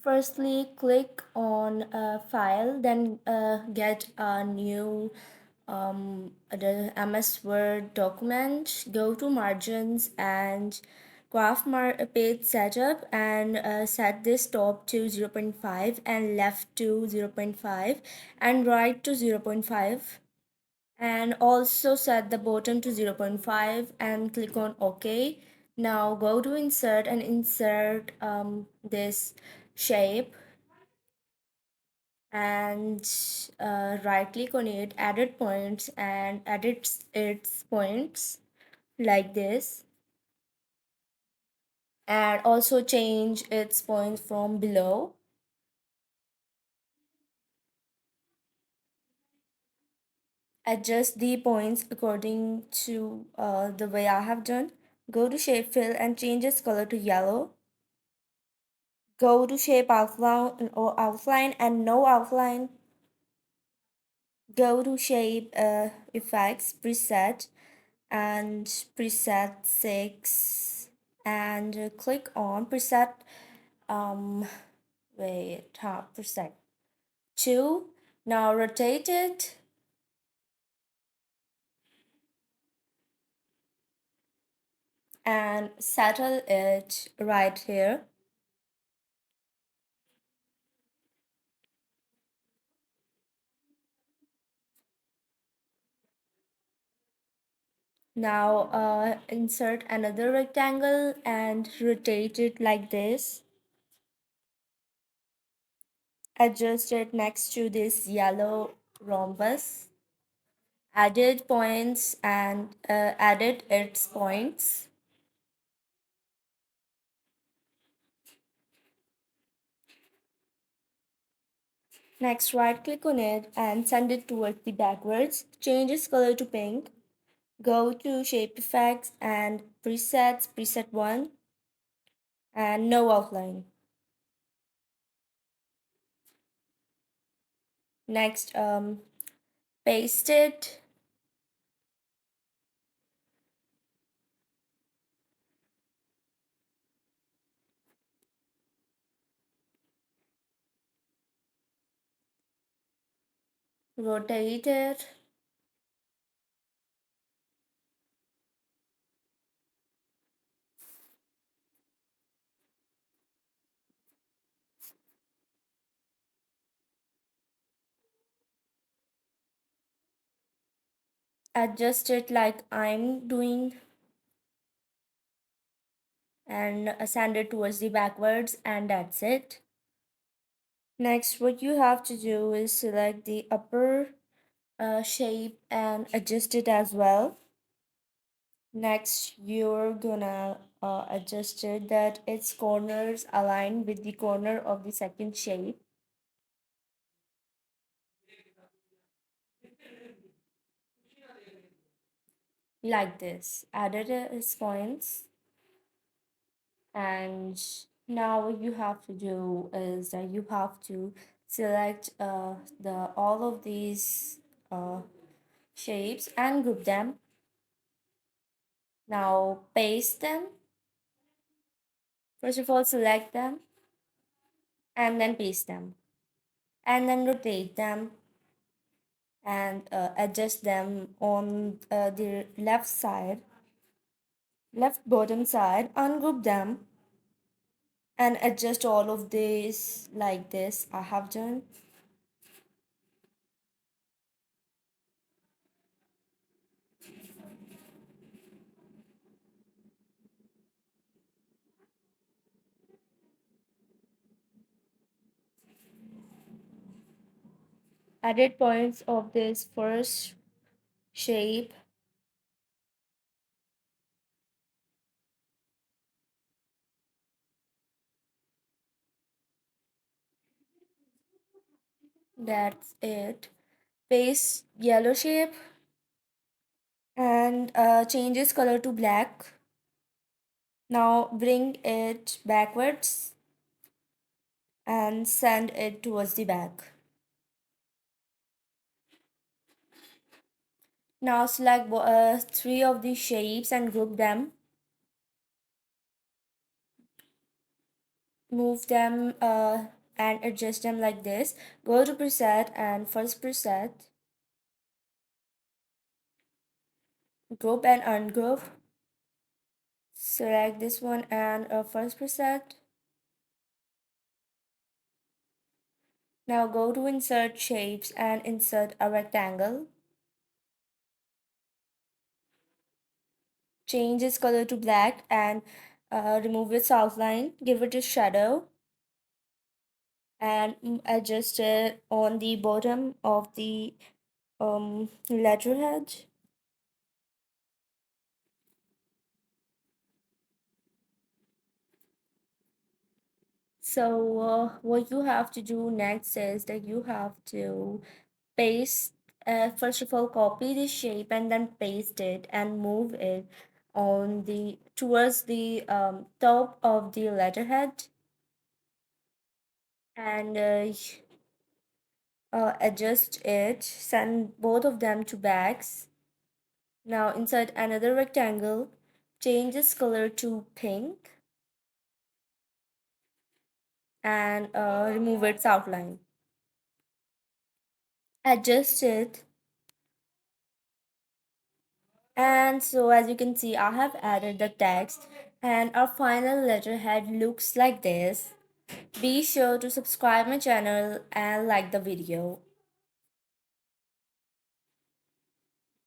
Firstly, click on File, then get a new the MS Word document. Go to Margins and page setup and set this top to 0.5 and left to 0.5 and right to 0.5, and also set the bottom to 0.5 and click on OK. Now go to insert and insert this shape and right click on it, edit points, and edit its points like this, and also change its points from below. Adjust the points according to the way I have done. Go to shape fill and change its color to yellow. Go to shape outline and no outline. Go to shape effects preset and preset 6 and click on preset preset 2. Now rotate it and settle it right here. Now insert another rectangle and rotate it like this. Adjust it next to this yellow rhombus. Added points and added its points. Next, right click on it and send it towards the backwards. Change its color to pink. Go to shape effects and presets, preset 1, and no outline. Next, paste it. Rotate it. Adjust it like I'm doing and send it towards the backwards, and that's it. Next, what you have to do is select the upper shape and adjust it as well. Next, you're gonna adjust it that its corners align with the corner of the second shape like this. Added its points, and now what you have to do is that you have to select the all of these uh, shapes and group them. Now paste them. First of all, select them and then paste them, and then rotate them and adjust them on the left side, left bottom side, ungroup them and adjust all of these like this I have done. Added points of this first shape. That's it. Paste yellow shape and change its color to black. Now bring it backwards and send it towards the back. Now select three of the shapes and group them. move them and adjust them like this. Go to preset and first preset, group and ungroup. Select this one and first preset. Now go to insert shapes and insert a rectangle. Change its color to black and remove its outline. Give it a shadow and adjust it on the bottom of the letterhead. So what you have to do next is that you have to paste, first of all copy the shape and then paste it and move it on the towards the top of the letterhead and adjust it, send both of them to backs. Now insert another rectangle, change its color to pink and remove its outline. Adjust it, and so as you can see I have added the text and our final letterhead looks like this. Be sure to subscribe my channel and like the video.